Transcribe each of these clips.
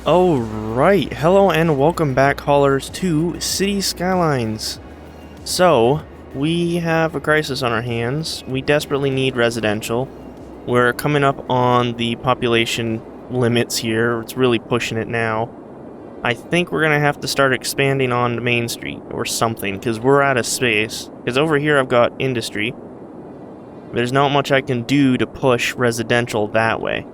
Alright, hello and welcome back, haulers, to City Skylines. So, we have a crisis on our hands. We desperately need residential. We're coming up on the population limits here. It's really pushing it now. I think we're going to have to start expanding on Main Street or something, because we're out of space. Because over here I've got industry. There's not much I can do to push residential that way.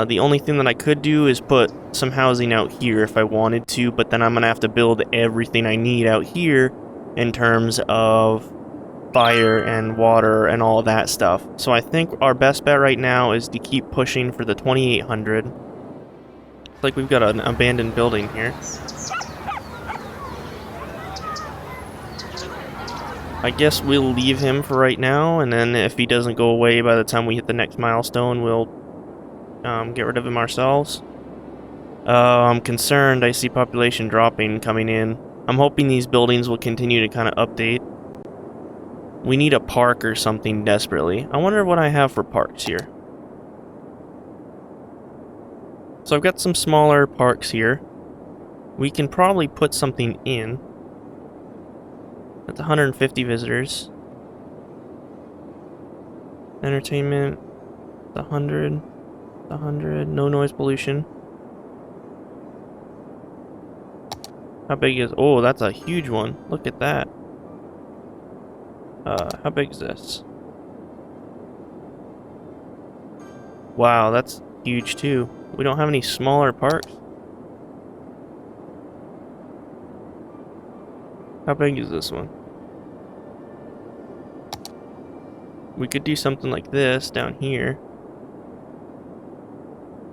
The only thing that I could do is put some housing out here if I wanted to, but then I'm going to have to build everything I need out here in terms of fire and water and all of that stuff. So I think our best bet right now is to keep pushing for the 2800. Looks like we've got an abandoned building here. I guess we'll leave him for right now, and then if he doesn't go away by the time we hit the next milestone, we'll get rid of him ourselves. I'm concerned. I see population dropping coming in. I'm hoping these buildings will continue to kind of update. We need a park or something desperately. I wonder what I have for parks here. So I've got some smaller parks here. We can probably put something in. That's 150 visitors. Entertainment, 100. 100, no noise pollution. How big is... Oh, that's a huge one. Look at that. How big is this? Wow, that's huge too. We don't have any smaller parks. How big is this one? We could do something like this down here.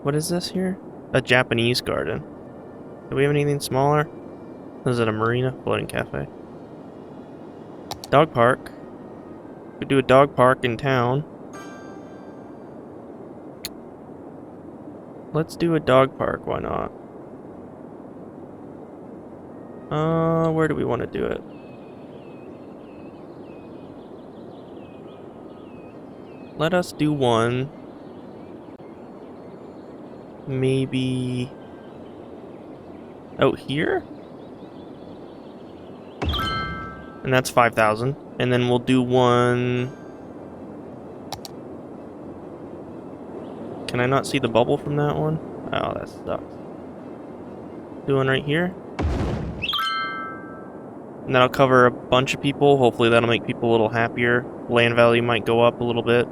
What is this here? A Japanese garden. Do we have anything smaller? Is it a marina? Floating cafe. Dog park. Could do a dog park in town. Let's do a dog park, why not? Where do we want to do it? Let us do one. Maybe out here? And that's 5,000. And then we'll do one... Can I not see the bubble from that one? Oh, that sucks. Do one right here. And that'll cover a bunch of people. Hopefully that'll make people a little happier. Land value might go up a little bit.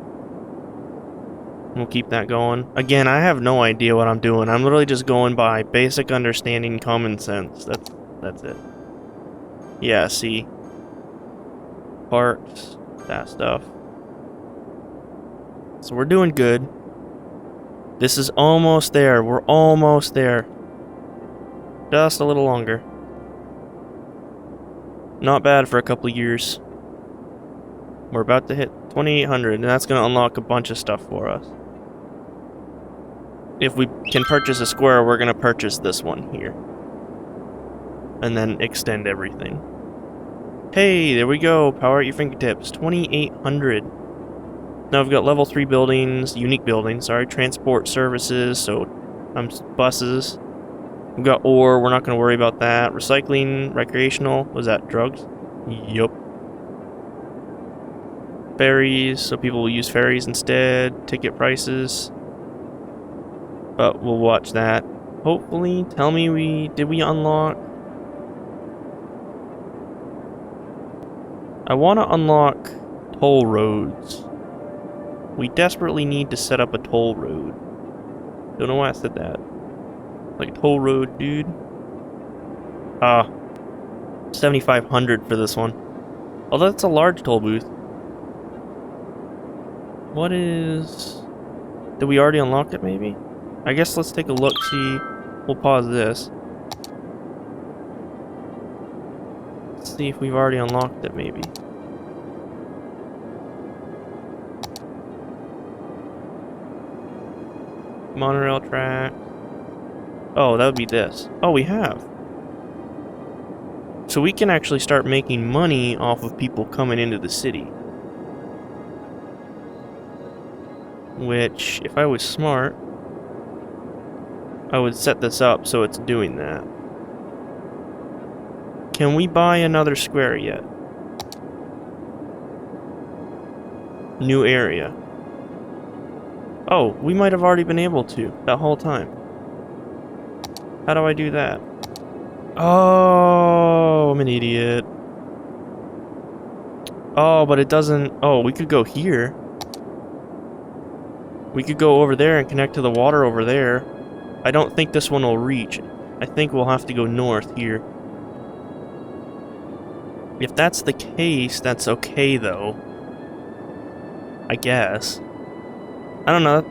We'll keep that going. Again, I have no idea what I'm doing. I'm literally just going by basic understanding, common sense. That's it. Yeah, see. Parks, that stuff. So we're doing good. This is almost there. We're almost there. Just a little longer. Not bad for a couple of years. We're about to hit 2,800, and that's going to unlock a bunch of stuff for us. If we can purchase a square, we're going to purchase this one here. And then extend everything. Hey, there we go. Power at your fingertips. 2,800. Now we've got level 3 buildings, unique buildings, sorry, transport services, so buses. We've got ore, we're not going to worry about that. Recycling, recreational, was that drugs? Yup. Ferries, so people will use ferries instead. Ticket prices. But we'll watch that. Hopefully, tell me did we unlock? I want to unlock toll roads. We desperately need to set up a toll road. Don't know why I said that. Like toll road, dude. 7,500 for this one. Although that's a large toll booth. What is... Did we already unlock it, maybe? I guess let's take a look, see. We'll pause this. Let's see if we've already unlocked it, maybe. Monorail track. Oh, that would be this. Oh, we have. So we can actually start making money off of people coming into the city. Which, if I was smart, I would set this up so it's doing that. Can we buy another square yet? New area. Oh, we might have already been able to that whole time. How do I do that? Oh, I'm an idiot. Oh, but it doesn't... Oh, we could go here. We could go over there and connect to the water over there. I don't think this one will reach. I think we'll have to go north here. If that's the case, that's okay, though. I guess. I don't know.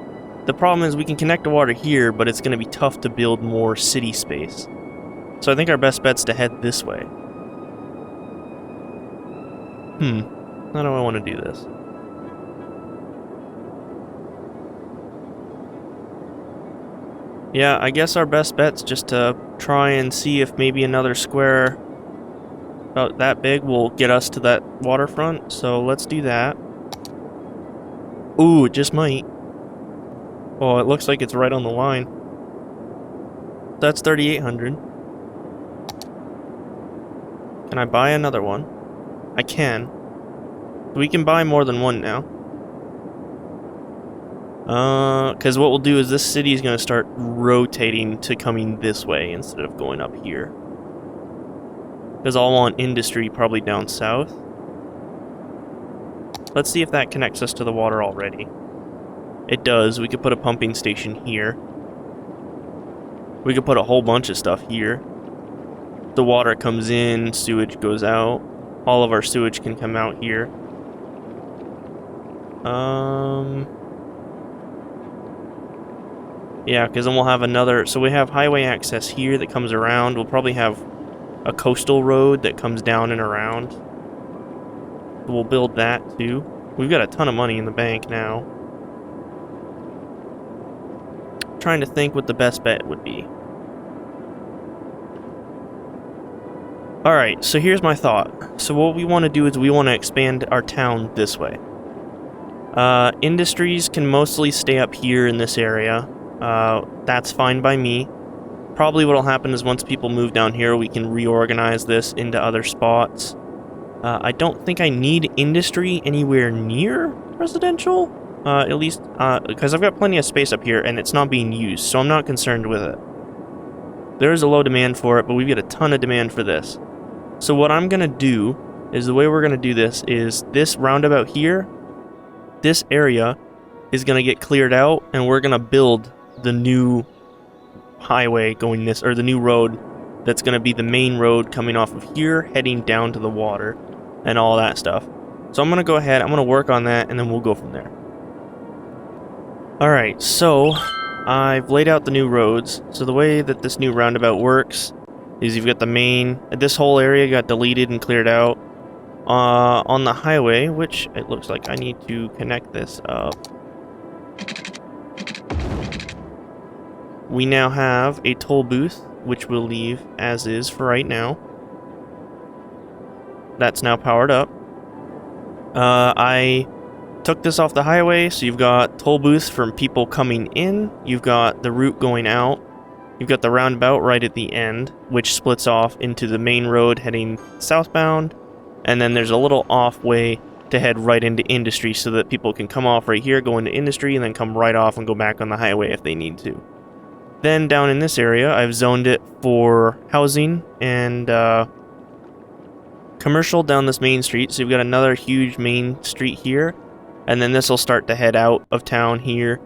The problem is we can connect to water here, but it's going to be tough to build more city space. So I think our best bet's to head this way. How do I want to do this? Yeah, I guess our best bet's just to try and see if maybe another square about that big will get us to that waterfront. So let's do that. Ooh, it just might. Oh, it looks like it's right on the line. That's 3,800. Can I buy another one? I can. We can buy more than one now. Because what we'll do is this city is going to start rotating to coming this way instead of going up here. Because I'll want industry probably down south. Let's see if that connects us to the water already. It does. We could put a pumping station here. We could put a whole bunch of stuff here. The water comes in, sewage goes out. All of our sewage can come out here. Yeah, because then we'll have another... So we have highway access here that comes around. We'll probably have a coastal road that comes down and around. We'll build that, too. We've got a ton of money in the bank now. Trying to think what the best bet would be. Alright, so here's my thought. So what we want to do is we want to expand our town this way. Industries can mostly stay up here in this area. That's fine by me. Probably what'll happen is once people move down here, we can reorganize this into other spots. I don't think I need industry anywhere near residential. At least, because I've got plenty of space up here and it's not being used, so I'm not concerned with it. There is a low demand for it, but we've got a ton of demand for this. So what I'm gonna do is the way we're gonna do this is this roundabout here, this area is gonna get cleared out, and we're gonna build the new highway going this, or the new road that's gonna be the main road coming off of here, heading down to the water, and all that stuff. So I'm gonna go ahead, I'm gonna work on that, and then we'll go from there. Alright, so I've laid out the new roads. So the way that this new roundabout works is you've got the main... This whole area got deleted and cleared out. On the highway, which it looks like I need to connect this up. We now have a toll booth, which we'll leave as is for right now. That's now powered up. I took this off the highway, so you've got toll booths from people coming in, you've got the route going out, you've got the roundabout right at the end, which splits off into the main road heading southbound, and then there's a little off way to head right into industry so that people can come off right here, go into industry, and then come right off and go back on the highway if they need to. Then down in this area, I've zoned it for housing and commercial down this main street, so you've got another huge main street here. And then this will start to head out of town here.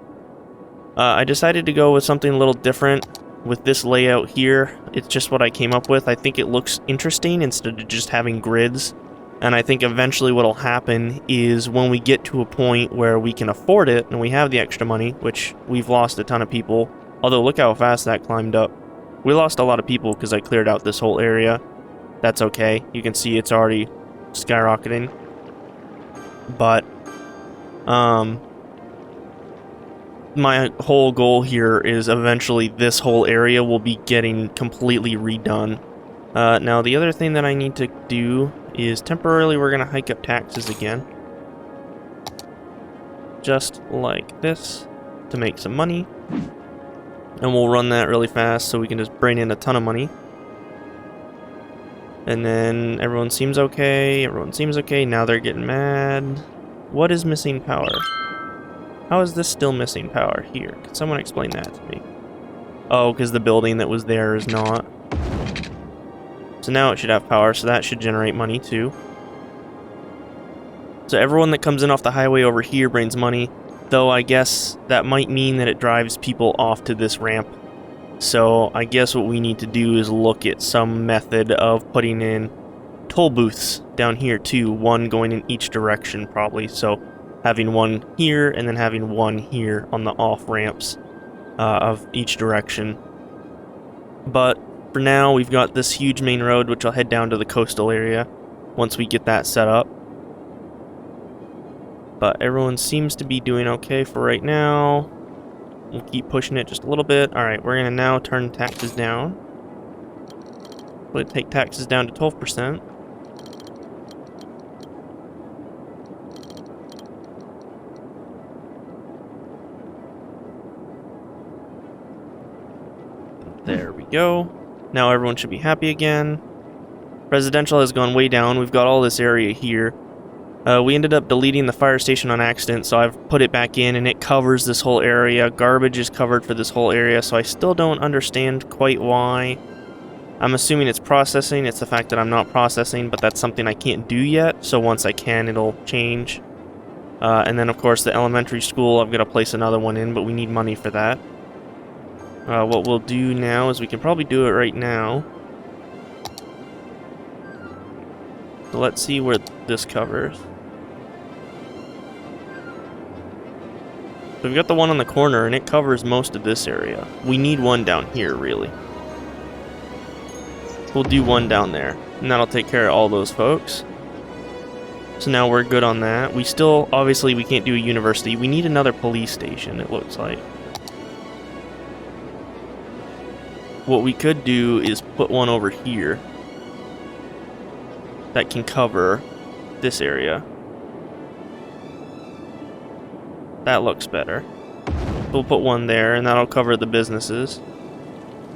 I decided to go with something a little different with this layout here. It's just what I came up with. I think it looks interesting instead of just having grids. And I think eventually what'll happen is when we get to a point where we can afford it and we have the extra money, which we've lost a ton of people. Although look how fast that climbed up. We lost a lot of people because I cleared out this whole area. That's okay. You can see it's already skyrocketing. But my whole goal here is eventually this whole area will be getting completely redone. Now the other thing that I need to do is temporarily we're going to hike up taxes again. Just like this to make some money. And we'll run that really fast so we can just bring in a ton of money. And then everyone seems okay. Everyone seems okay. Now they're getting mad. What is missing power? How is this still missing power here? Can someone explain that to me? Oh, because the building that was there is not. So now it should have power, so that should generate money too. So everyone that comes in off the highway over here brings money, though I guess that might mean that it drives people off to this ramp. So I guess what we need to do is look at some method of putting in toll booths down here too, one going in each direction probably. So having one here and then having one here on the off ramps of each direction. But for now, we've got this huge main road, which I'll head down to the coastal area once we get that set up. But everyone seems to be doing okay for right now. We'll keep pushing it just a little bit. Alright, we're going to now turn taxes down. We'll take taxes down to 12%. There we go. Now everyone should be happy again. Residential has gone way down. We've got all this area here. We ended up deleting the fire station on accident, so I've put it back in, and it covers this whole area. Garbage is covered for this whole area, so I still don't understand quite why. I'm assuming it's processing. It's the fact that I'm not processing, but that's something I can't do yet, so once I can, it'll change. And then, of course, the elementary school, I've got to place another one in, but we need money for that. What we'll do now is we can probably do it right now. So let's see where this covers. So we've got the one on the corner, and it covers most of this area. We need one down here, really. We'll do one down there, and that'll take care of all those folks. So now we're good on that. We still, obviously, we can't do a university. We need another police station, it looks like. What we could do is put one over here that can cover this area. That looks better. We'll put one there, and that'll cover the businesses.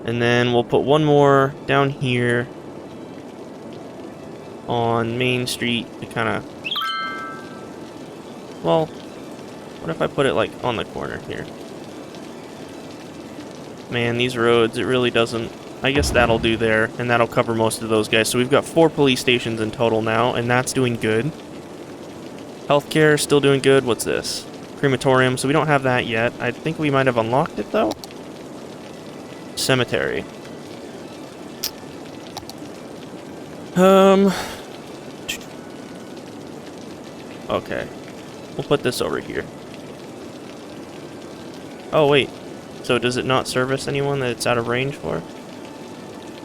And then we'll put one more down here on Main Street to kind of... Well, what if I put it like on the corner here? Man, these roads, it really doesn't... I guess that'll do there, and that'll cover most of those guys. So we've got 4 police stations in total now, and that's doing good. Healthcare, still doing good. What's this? Crematorium, so we don't have that yet. I think we might have unlocked it, though. Cemetery. Okay. We'll put this over here. Oh, wait. So does it not service anyone that it's out of range for?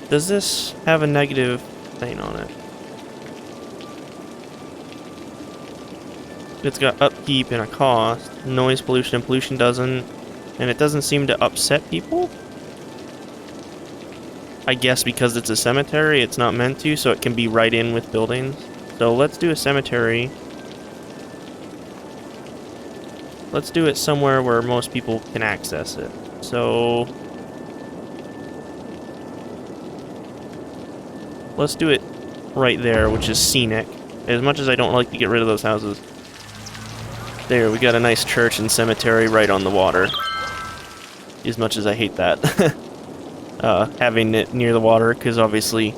Does this have a negative thing on it? It's got upkeep and a cost. Noise pollution and pollution doesn't. And it doesn't seem to upset people? I guess because it's a cemetery, it's not meant to, so it can be right in with buildings. So let's do a cemetery. Let's do it somewhere where most people can access it. So let's do it right there, which is scenic. As much as I don't like to get rid of those houses. There, we got a nice church and cemetery right on the water. As much as I hate that. Having it near the water, because obviously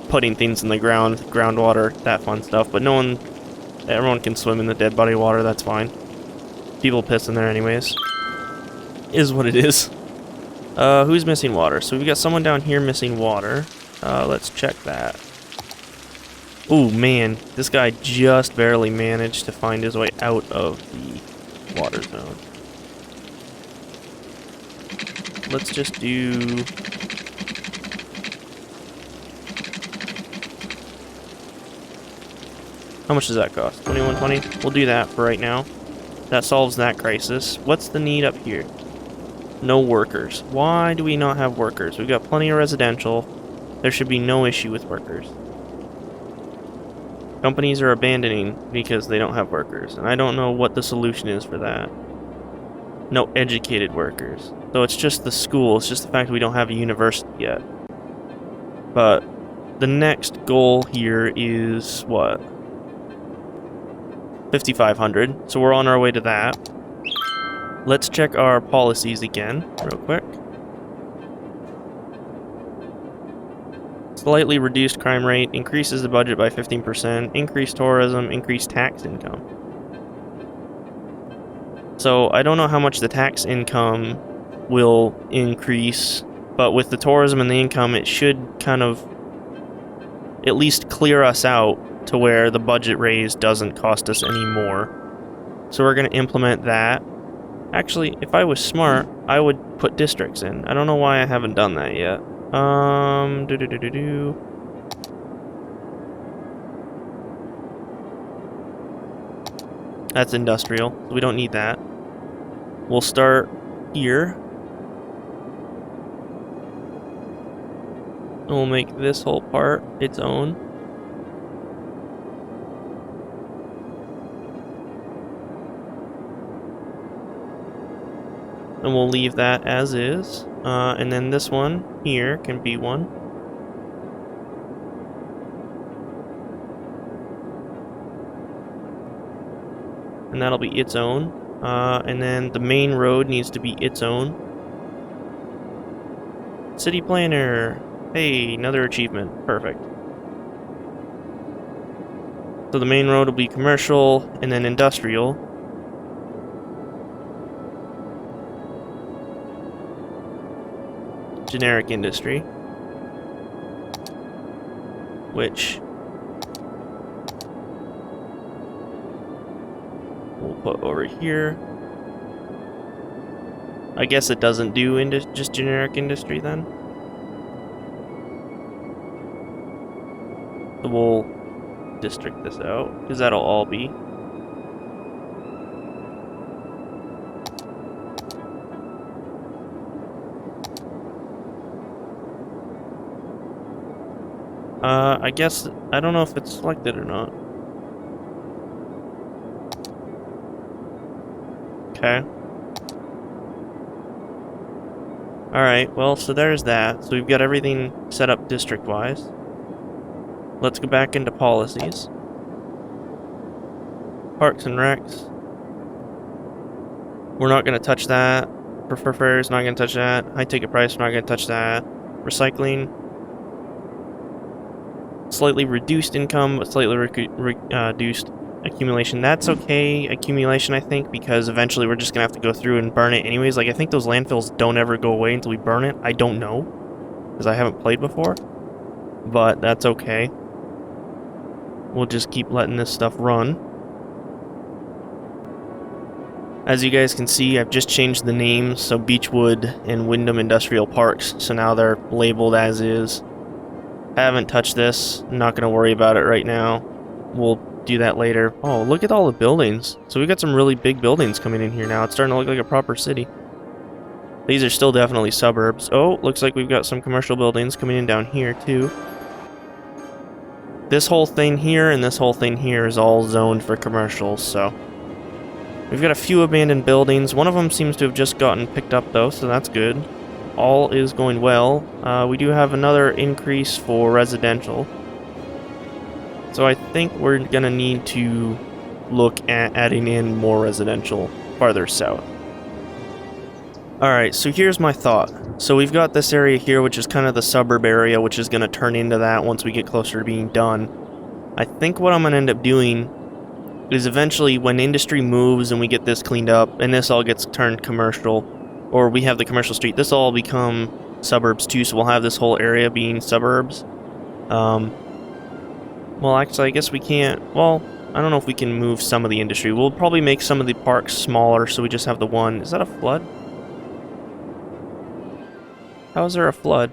putting things in the ground, groundwater, that fun stuff. But everyone can swim in the dead body water, that's fine. People piss in there anyways. Is what it is. Who's missing water? So we've got someone down here missing water. Let's check that. Ooh, man. This guy just barely managed to find his way out of the water zone. Let's just do... How much does that cost? $21.20? We'll do that for right now. That solves that crisis. What's the need up here? No workers. Why do we not have workers? We've got plenty of residential. There should be no issue with workers. Companies are abandoning because they don't have workers, and I don't know what the solution is for that. No educated workers. So it's just the school. It's just the fact that we don't have a university yet. But the next goal here is what? 5,500. So we're on our way to that. Let's check our policies again, real quick. Slightly reduced crime rate, increases the budget by 15%, increased tourism, increased tax income. So I don't know how much the tax income will increase, but with the tourism and the income, it should kind of at least clear us out to where the budget raise doesn't cost us any more. So we're going to implement that. Actually, if I was smart, I would put districts in. I don't know why I haven't done that yet. That's industrial, so we don't need that. We'll start here. And we'll make this whole part its own. And we'll leave that as is. And then this one here can be one. And that'll be its own. And then the main road needs to be its own. City planner. Hey, another achievement. Perfect. So the main road will be commercial and then industrial. Generic industry. Which we'll put over here. I guess it doesn't do just generic industry then. So we'll district this out, because that'll all be. I guess, I don't know if it's selected or not. Okay. Alright, well, so there's that. So we've got everything set up district-wise. Let's go back into policies. Parks and Recs. We're not going to touch that. Prefer fares, not going to touch that. High ticket price, we're not going to touch that. Recycling. Slightly reduced income, but slightly reduced accumulation. That's okay, accumulation, I think, because eventually we're just going to have to go through and burn it anyways. Like, I think those landfills don't ever go away until we burn it. I don't know, because I haven't played before. But that's okay. We'll just keep letting this stuff run. As you guys can see, I've just changed the names, so Beechwood and Wyndham Industrial Parks, so now they're labeled as is. I haven't touched this. I'm not going to worry about it right now. We'll do that later. Oh, look at all the buildings. So we've got some really big buildings coming in here now. It's starting to look like a proper city. These are still definitely suburbs. Oh, looks like we've got some commercial buildings coming in down here too. This whole thing here and this whole thing here is all zoned for commercials, so. We've got a few abandoned buildings. One of them seems to have just gotten picked up though, so that's good. All is going well. We do have another increase for residential. So I think we're going to need to look at adding in more residential farther south. Alright, so here's my thought. So we've got this area here, which is kind of the suburb area, which is going to turn into that once we get closer to being done. I think what I'm going to end up doing is eventually when industry moves and we get this cleaned up, and this all gets turned commercial, or we have the commercial street, this will all become suburbs too, so we'll have this whole area being suburbs. Well, actually, I guess we can't, well, I don't know if we can move some of the industry. We'll probably make some of the parks smaller, so we just have the one. Is that a flood? How is there a flood?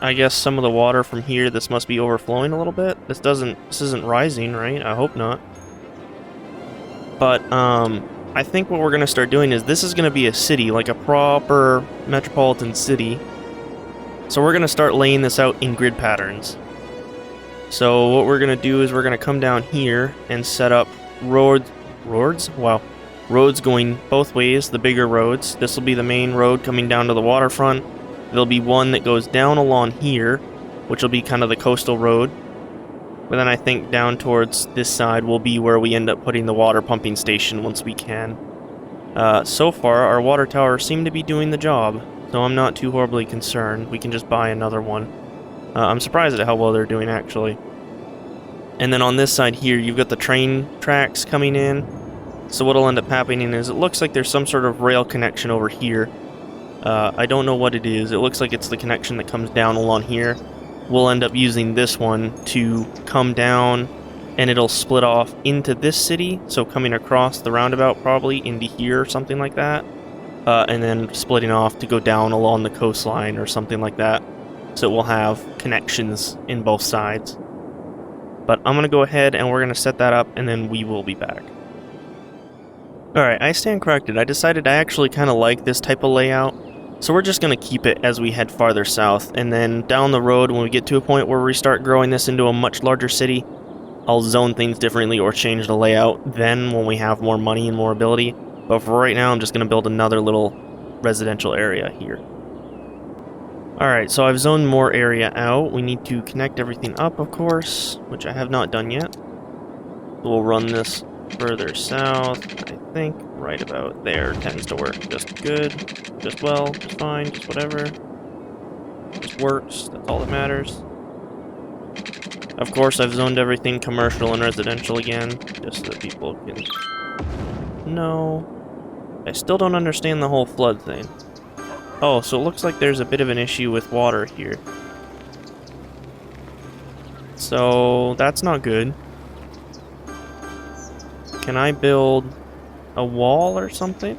I guess some of the water from here, this must be overflowing a little bit. This isn't rising, right? I hope not. But, I think what we're going to start doing is this is going to be a city, like a proper metropolitan city. So we're going to start laying this out in grid patterns. So what we're going to do is we're going to come down here and set up roads. Wow. Roads going both ways, the bigger roads. This will be the main road coming down to the waterfront. There'll be one that goes down along here, which will be kind of the coastal road. But then I think down towards this side will be where we end up putting the water pumping station once we can. So far, our water towers seem to be doing the job, so I'm not too horribly concerned. We can just buy another one. I'm surprised at how well they're doing, actually. And then on this side here, you've got the train tracks coming in. So what'll end up happening is it looks like there's some sort of rail connection over here. I don't know what it is. It looks like it's the connection that comes down along here. We'll end up using this one to come down, and it'll split off into this city, so coming across the roundabout probably into here or something like that, and then splitting off to go down along the coastline or something like that, so it will have connections in both sides. But I'm going to go ahead and we're going to set that up, and then we will be back. Alright, I stand corrected. I decided I actually kind of like this type of layout. So we're just going to keep it as we head farther south, and then down the road when we get to a point where we start growing this into a much larger city, I'll zone things differently or change the layout then when we have more money and more ability. But for right now, I'm just going to build another little residential area here. Alright, so I've zoned more area out. We need to connect everything up, of course, which I have not done yet. We'll run this further south, I think right about there tends to work just good, just well, just fine, just whatever. Just works, that's all that matters. Of course, I've zoned everything commercial and residential again, just so that people can... No. I still don't understand the whole flood thing. Oh, so it looks like there's a bit of an issue with water here. So, that's not good. Can I build a wall or something?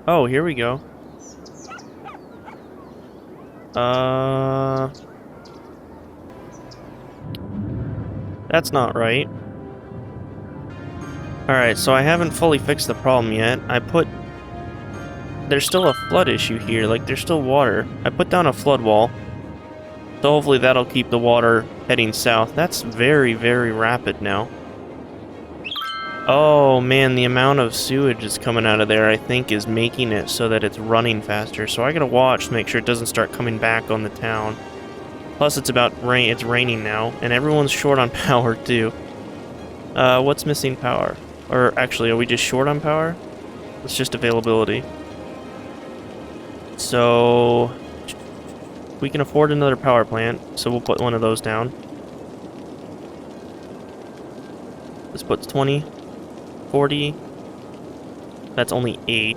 Oh, here we go. That's not right. Alright, so I haven't fully fixed the problem yet. There's still a flood issue here, like there's still water. I put down a flood wall. So hopefully that'll keep the water heading south. That's very, very rapid now. Oh man, the amount of sewage that's coming out of there, I think, is making it so that it's running faster. So I gotta watch to make sure it doesn't start coming back on the town. Plus it's raining now, and everyone's short on power too. What's missing power? Or actually, are we just short on power? It's just availability. So we can afford another power plant, so we'll put one of those down. This puts 20, 40. That's only 8.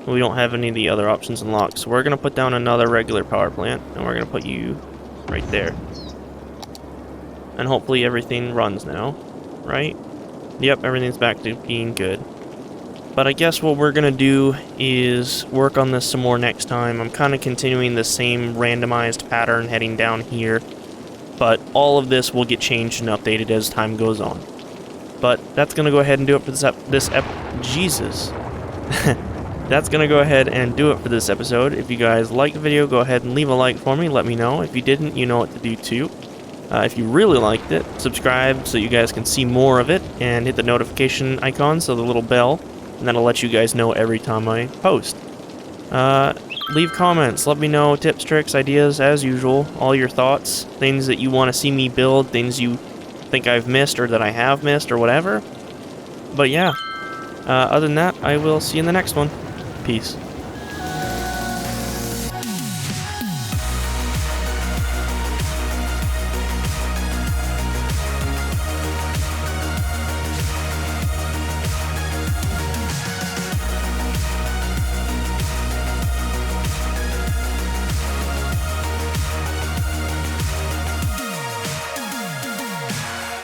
We don't have any of the other options unlocked, so we're going to put down another regular power plant, and we're going to put you right there. And hopefully everything runs now, right? Yep, everything's back to being good. But I guess what we're going to do is work on this some more next time. I'm kind of continuing the same randomized pattern heading down here, but all of this will get changed and updated as time goes on. But that's going to go ahead and do it for Jesus. That's going to go ahead and do it for this episode. If you guys liked the video, go ahead and leave a like for me. Let me know. If you didn't, you know what to do too. If you really liked it, subscribe so you guys can see more of it, and hit the notification icon, so the little bell, and that'll let you guys know every time I post. Leave comments. Let me know tips, tricks, ideas, as usual. All your thoughts, things that you want to see me build, things you think I've missed or that I have missed or whatever. But yeah, other than that, I will see you in the next one. Peace.